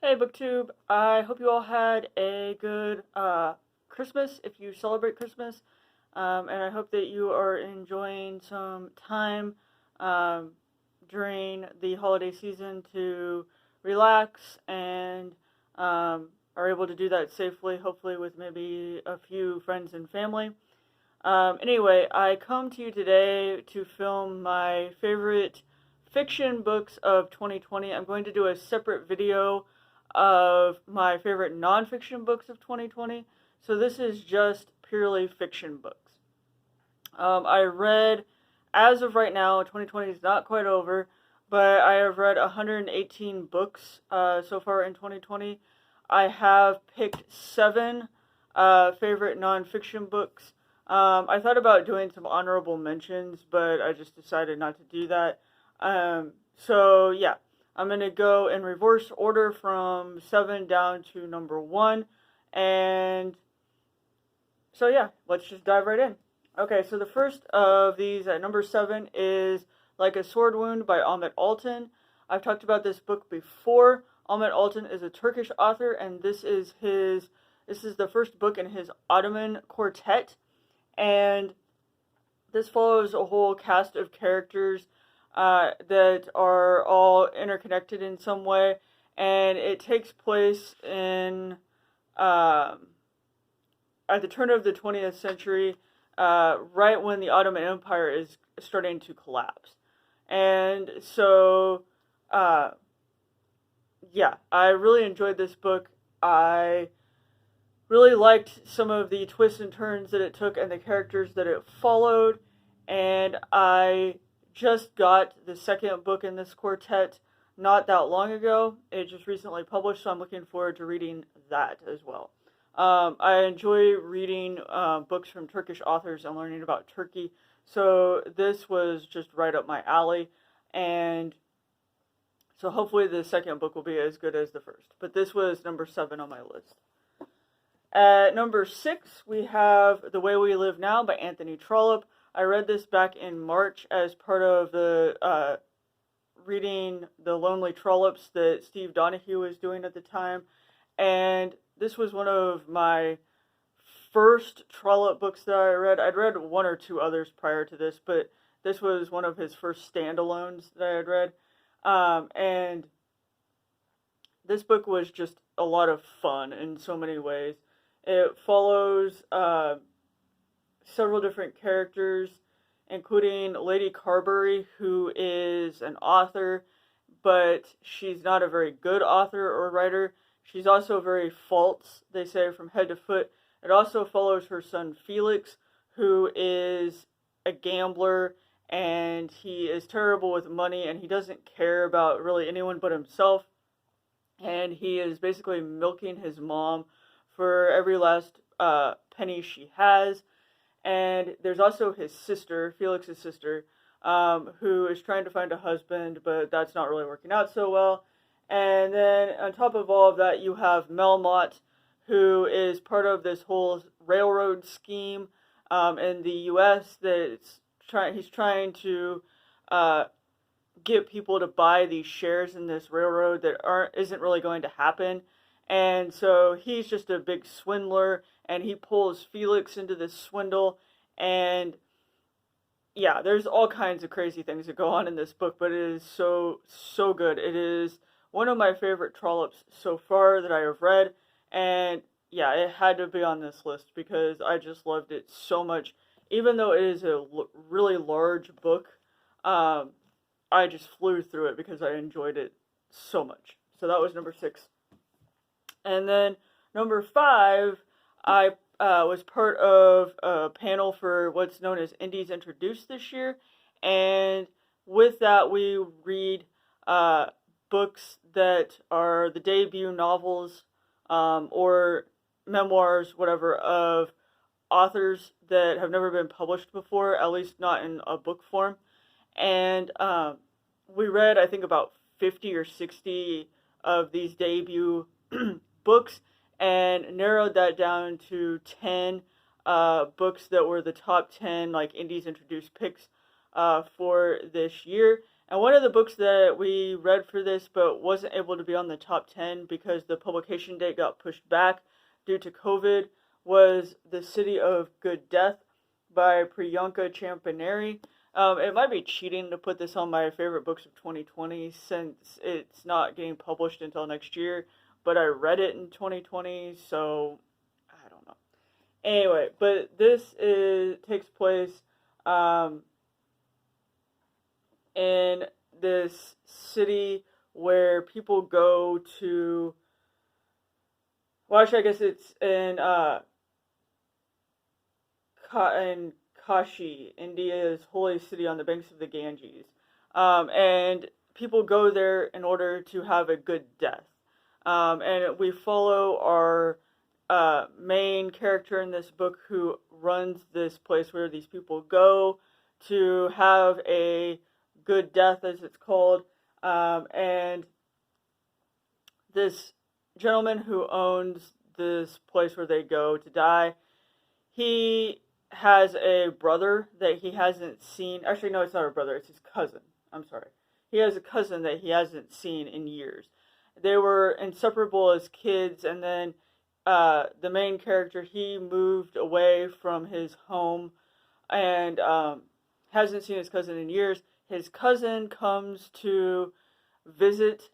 Hey BookTube, I hope you all had a good Christmas if you celebrate Christmas, and I hope that you are enjoying some time um, during the holiday season to relax and are able to do that safely, hopefully with maybe a few friends and family. Anyway, I come to you today to film my favorite fiction books of 2020. I'm going to do a separate video of my favorite nonfiction books of 2020. So this is just purely fiction books. I read, as of right now, 2020 is not quite over, but I have read 118 books so far in 2020. I have picked seven favorite nonfiction books. I thought about doing some honorable mentions, but I just decided not to do that. So yeah, I'm gonna go in reverse order from seven down to number one, and so yeah, let's just dive right in. Okay, so the first of these at number seven is Like a Sword Wound by Ahmet Altan. I've talked about this book before. Ahmet Altan is a Turkish author, and this is the first book in his Ottoman quartet, and this follows a whole cast of characters that are all interconnected in some way, and it takes place in at the turn of the 20th century, right when the Ottoman Empire is starting to collapse. And so, uh, yeah, I really enjoyed this book. I really liked some of the twists and turns that it took and the characters that it followed. And I just got the second book in this quartet not that long ago. It just recently published, so I'm looking forward to reading that as well. I enjoy reading books from Turkish authors and learning about Turkey, so this was just right up my alley, and so hopefully the second book will be as good as the first. But this was number seven on my list. At number six, we have The Way We Live Now by Anthony Trollope. I read this back in March as part of the reading The Lonely Trollops that Steve Donahue was doing at the time, and this was one of my first Trollope books that I read. I'd read one or two others prior to this, but this was one of his first standalones that I had read. And this book was just a lot of fun in so many ways. It follows several different characters, including Lady Carberry, who is an author, but she's not a very good author or writer. She's also very false, they say, from head to foot. It also follows her son Felix, who is a gambler, and he is terrible with money, and he doesn't care about really anyone but himself. And he is basically milking his mom for every last penny she has. And there's also his sister, Felix's sister, who is trying to find a husband, but that's not really working out so well. And then on top of all of that, you have Melmotte, who is part of this whole railroad scheme in the U.S. He's trying to get people to buy these shares in this railroad that isn't really going to happen. And so he's just a big swindler, and he pulls Felix into this swindle. And yeah, there's all kinds of crazy things that go on in this book, but it is so good. It is one of my favorite Trollops so far that I have read, and yeah, it had to be on this list because I just loved it so much. Even though it is a really large book, I just flew through it because I enjoyed it so much. So that was number six. And then number five, I was part of a panel for what's known as Indies Introduced this year. And with that, we read books that are the debut novels or memoirs, whatever, of authors that have never been published before, at least not in a book form. And we read, I think, about 50 or 60 of these debut books and narrowed that down to 10 books that were the top 10 like Indies Introduced picks for this year. And one of the books that we read for this but wasn't able to be on the top 10 because the publication date got pushed back due to COVID was The City of Good Death by Priyanka Champaneri. It might be cheating to put this on my favorite books of 2020 since it's not getting published until next year, but I read it in 2020, so I don't know. Anyway, but this takes place in this city where people go to. Well, actually, I guess it's in Kashi, India's holy city on the banks of the Ganges, and people go there in order to have a good death. And we follow our main character in this book who runs this place where these people go to have a good death, as it's called. And this gentleman who owns this place where they go to die, he has a brother that he hasn't seen. Actually, no, it's not a brother, it's his cousin. I'm sorry. He has a cousin that he hasn't seen in years. They were inseparable as kids, and then the main character, he moved away from his home and hasn't seen his cousin in years. His cousin comes to visit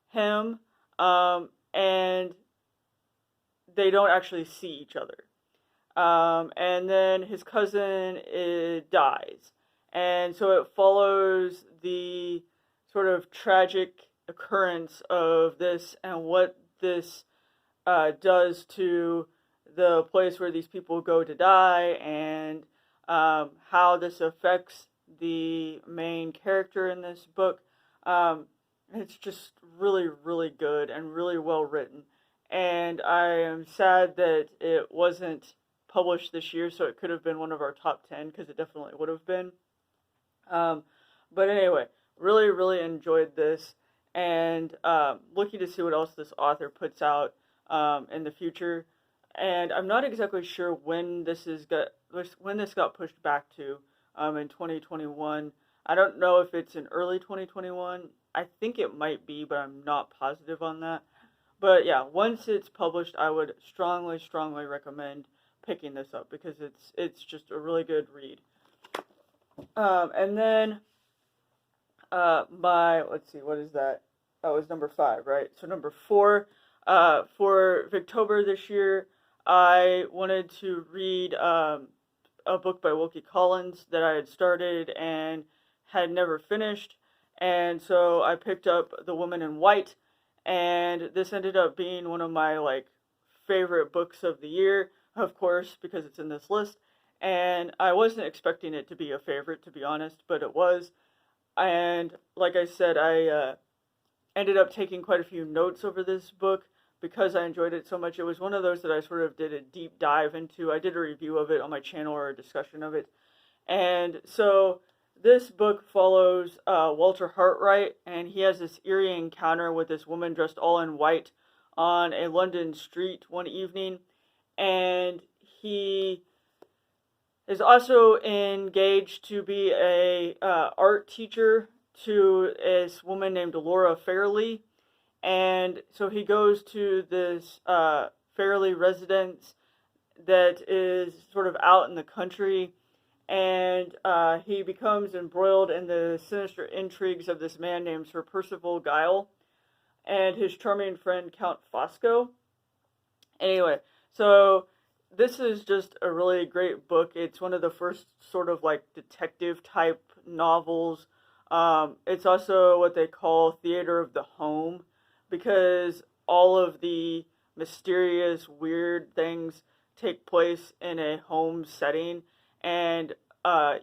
him, and they don't actually see each other. And then his cousin dies. And so it follows the sort of tragic occurrence of this and what this does to the place where these people go to die, and how this affects the main character in this book. It's just really, really good and really well written. And I am sad that it wasn't published this year, so it could have been one of our top 10, because it definitely would have been. But anyway, really, really enjoyed this, and looking to see what else this author puts out in the future. And I'm not exactly sure when this got pushed back to in 2021. I don't know if it's in early 2021. I think it might be, but I'm not positive on that. But yeah, once it's published, I would strongly, strongly recommend picking this up because it's just a really good read. And then let's see, what is that? That was number 5, right? So number 4, for Victober this year, I wanted to read a book by Wilkie Collins that I had started and had never finished. And so I picked up The Woman in White, and this ended up being one of my favorite books of the year, of course, because it's in this list. And I wasn't expecting it to be a favorite, to be honest, but it was. And like I said, I ended up taking quite a few notes over this book because I enjoyed it so much. It was one of those that I sort of did a deep dive into. I did a review of it on my channel, or a discussion of it. And so this book follows Walter Hartright, and he has this eerie encounter with this woman dressed all in white on a London street one evening. And he is also engaged to be a art teacher to this woman named Laura Fairley. And so he goes to this Fairley residence that is sort of out in the country, and he becomes embroiled in the sinister intrigues of this man named Sir Percival Guile and his charming friend Count Fosco. Anyway, so this is just a really great book. It's one of the first sort of detective type novels. It's also what they call theater of the home, because all of the mysterious, weird things take place in a home setting, and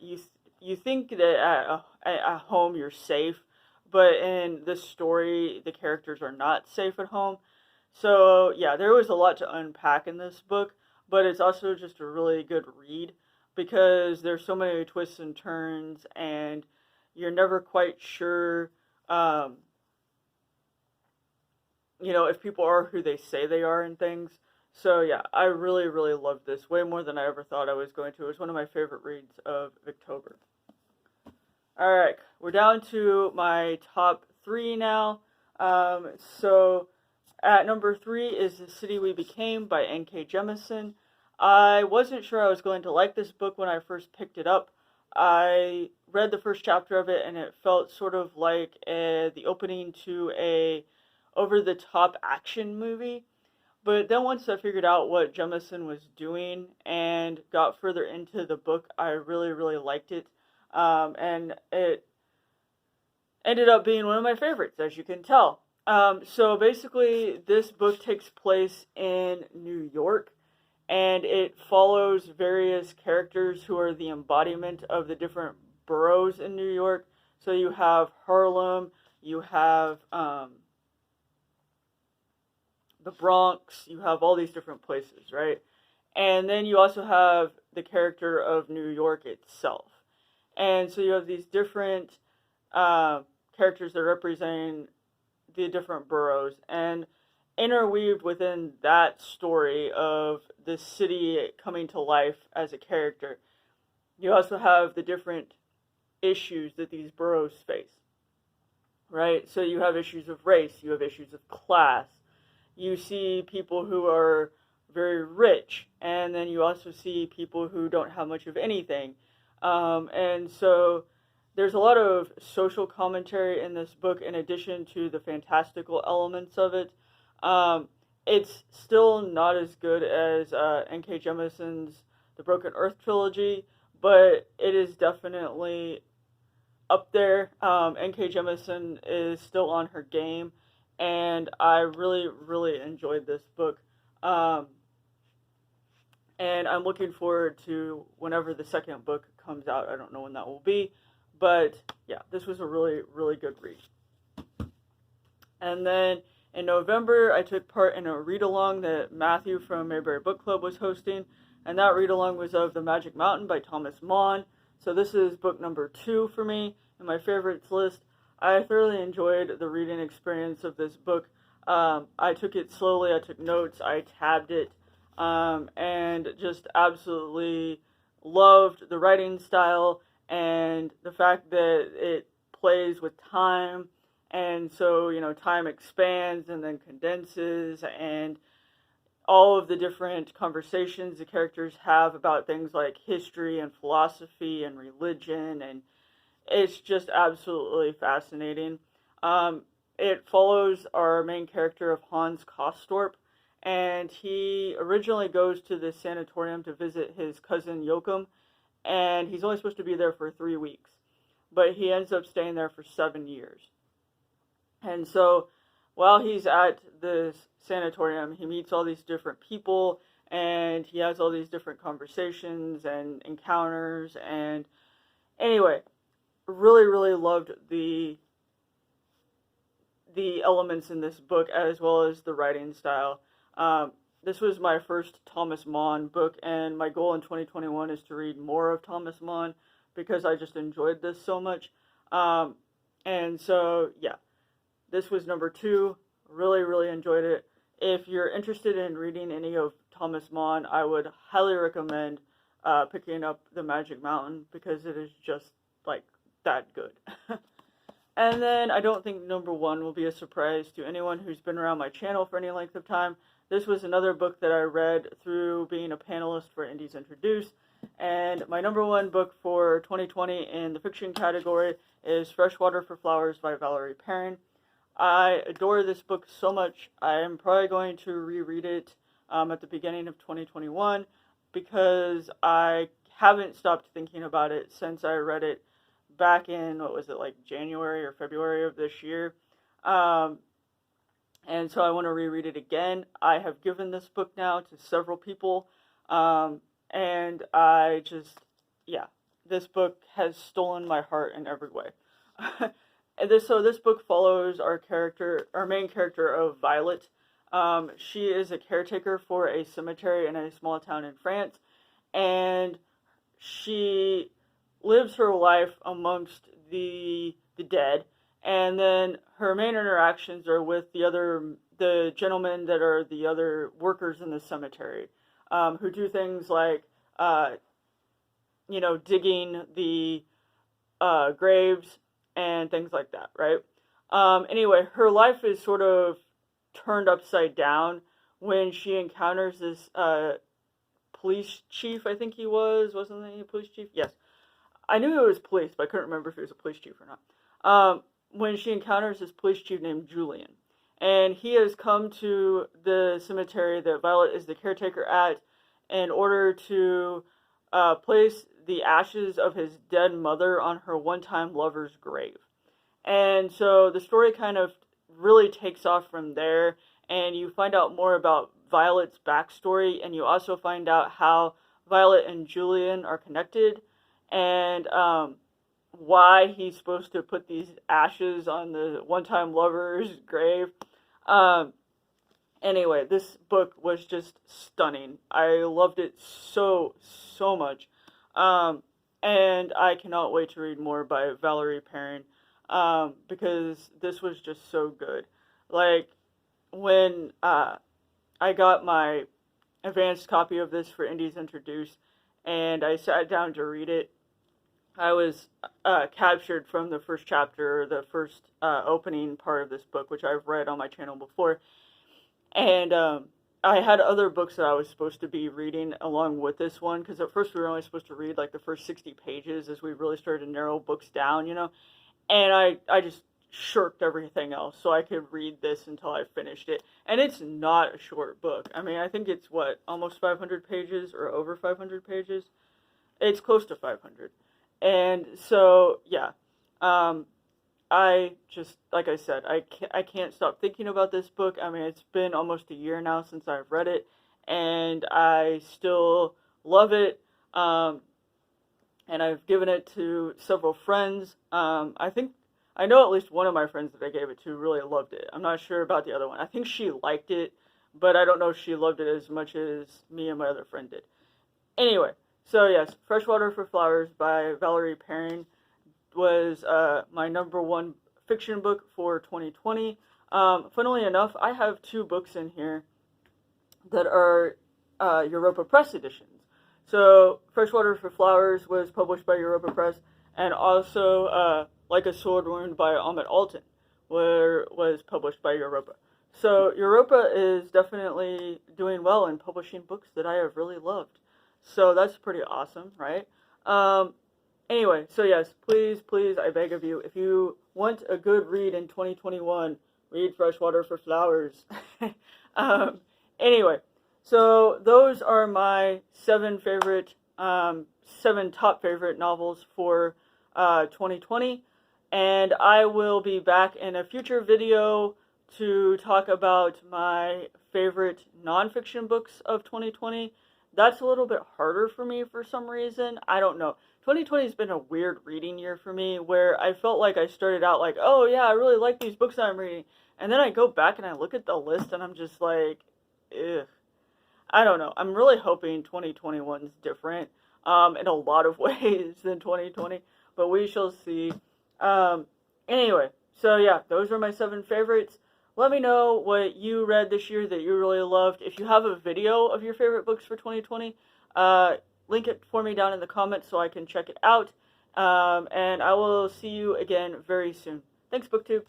you think that at home you're safe, but in this story the characters are not safe at home. So yeah, there was a lot to unpack in this book, but it's also just a really good read because there's so many twists and turns, and you're never quite sure if people are who they say they are and things. So yeah, I really, really loved this, way more than I ever thought I was going to. It was one of my favorite reads of October. Alright, we're down to my top three now. So at number three is The City We Became by N.K. Jemisin. I wasn't sure I was going to like this book when I first picked it up. I read the first chapter of it and it felt sort of like the opening to a over-the-top action movie. But then once I figured out what Jemison was doing and got further into the book, I really, really liked it. And it ended up being one of my favorites, as you can tell. So basically, this book takes place in New York, and it follows various characters who are the embodiment of the different boroughs in New York. So you have Harlem, you have the Bronx, you have all these different places, right? And then you also have the character of New York itself. And so you have these different characters that represent the different boroughs, and interweaved within that story of the city coming to life as a character, you also have the different issues that these boroughs face, right? So you have issues of race, you have issues of class, you see people who are very rich, and then you also see people who don't have much of anything. And so there's a lot of social commentary in this book in addition to the fantastical elements of it. It's still not as good as N.K. Jemison's The Broken Earth trilogy, but it is definitely up there. N.K. Jemisin is still on her game, and I really, really enjoyed this book. And I'm looking forward to whenever the second book comes out. I don't know when that will be, but yeah, this was a really, really good read. And then in November, I took part in a read-along that Matthew from Mayberry Book Club was hosting, and that read-along was of The Magic Mountain by Thomas Mann. So this is book number 2 for me in my favorites list. I thoroughly enjoyed the reading experience of this book. I took it slowly, I took notes, I tabbed it, and just absolutely loved the writing style and the fact that it plays with time. And so, time expands and then condenses, and all of the different conversations the characters have about things like history and philosophy and religion, and it's just absolutely fascinating. It follows our main character of Hans Kostorp, and he originally goes to the sanatorium to visit his cousin Joachim, and he's only supposed to be there for 3 weeks, but he ends up staying there for 7 years. And so while he's at this sanatorium, he meets all these different people, and he has all these different conversations and encounters. And anyway, really, really loved the elements in this book, as well as the writing style. This was my first Thomas Mann book, and my goal in 2021 is to read more of Thomas Mann because I just enjoyed this so much. And so, yeah, this was number 2. Really, really enjoyed it. If you're interested in reading any of Thomas Mann, I would highly recommend picking up The Magic Mountain because it is just, like, that good. And then I don't think number 1 will be a surprise to anyone who's been around my channel for any length of time. This was another book that I read through being a panelist for Indies Introduced. And my number 1 book for 2020 in the fiction category is Freshwater for Flowers by Valerie Perrin. I adore this book so much. I am probably going to reread it at the beginning of 2021 because I haven't stopped thinking about it since I read it back in, like January or February of this year. And so I want to reread it again. I have given this book now to several people, and I just, this book has stolen my heart in every way. And this book follows our main character of Violet. She is a caretaker for a cemetery in a small town in France, and she lives her life amongst the dead, and then her main interactions are with the gentlemen that are the other workers in the cemetery, who do things like, digging the graves and things like that, right? Anyway, her life is sort of turned upside down when she encounters this police chief. I think he wasn't he a police chief? Yes, I knew it was police, but I couldn't remember if he was a police chief or not. When she encounters this police chief named Julian, and he has come to the cemetery that Violet is the caretaker at in order to place the ashes of his dead mother on her one-time lover's grave. And so the story kind of really takes off from there, and you find out more about Violet's backstory, and you also find out how Violet and Julian are connected, and why he's supposed to put these ashes on the one-time lover's grave. Anyway, this book was just stunning. I loved it so much. And I cannot wait to read more by Valerie Perrin, because this was just so good. Like, when I got my advanced copy of this for Indies Introduced, and I sat down to read it, I was captured from the first chapter, or the first opening part of this book, which I've read on my channel before. And I had other books that I was supposed to be reading along with this one, because at first we were only supposed to read like the first 60 pages as we really started to narrow books down, you know. And I just shirked everything else so I could read this until I finished it. And it's not a short book. I mean, I think it's, what, almost 500 pages or over 500 pages? It's close to 500. And so, yeah, I just, like I said, I can't stop thinking about this book. I mean, it's been almost a year now since I've read it, and I still love it. And I've given it to several friends. I know at least one of my friends that I gave it to really loved it. I'm not sure about the other one. I think she liked it, but I don't know if she loved it as much as me and my other friend did. Anyway, so yes, Freshwater for Flowers by Valerie Perrin was my #1 fiction book for 2020. Funnily enough, I have 2 books in here that are Europa Press editions. So Freshwater for Flowers was published by Europa Press, and also Like a Sword Wound by Ahmet Altan was published by Europa. So Europa is definitely doing well in publishing books that I have really loved. So that's pretty awesome, right? Anyway, so yes, please, I beg of you, if you want a good read in 2021, read Freshwater for Flowers. Anyway, so those are my 7 top favorite novels for 2020, and I will be back in a future video to talk about my favorite nonfiction books of 2020. That's a little bit harder for me for some reason. I don't know. 2020 has been a weird reading year for me, where I felt like I started out like, oh yeah, I really like these books that I'm reading. And then I go back and I look at the list and I'm just like, ugh. I don't know. I'm really hoping 2021's different in a lot of ways than 2020, but we shall see. Anyway, so yeah, those are my 7 favorites. Let me know what you read this year that you really loved. If you have a video of your favorite books for 2020, link it for me down in the comments so I can check it out. And I will see you again very soon. Thanks, BookTube.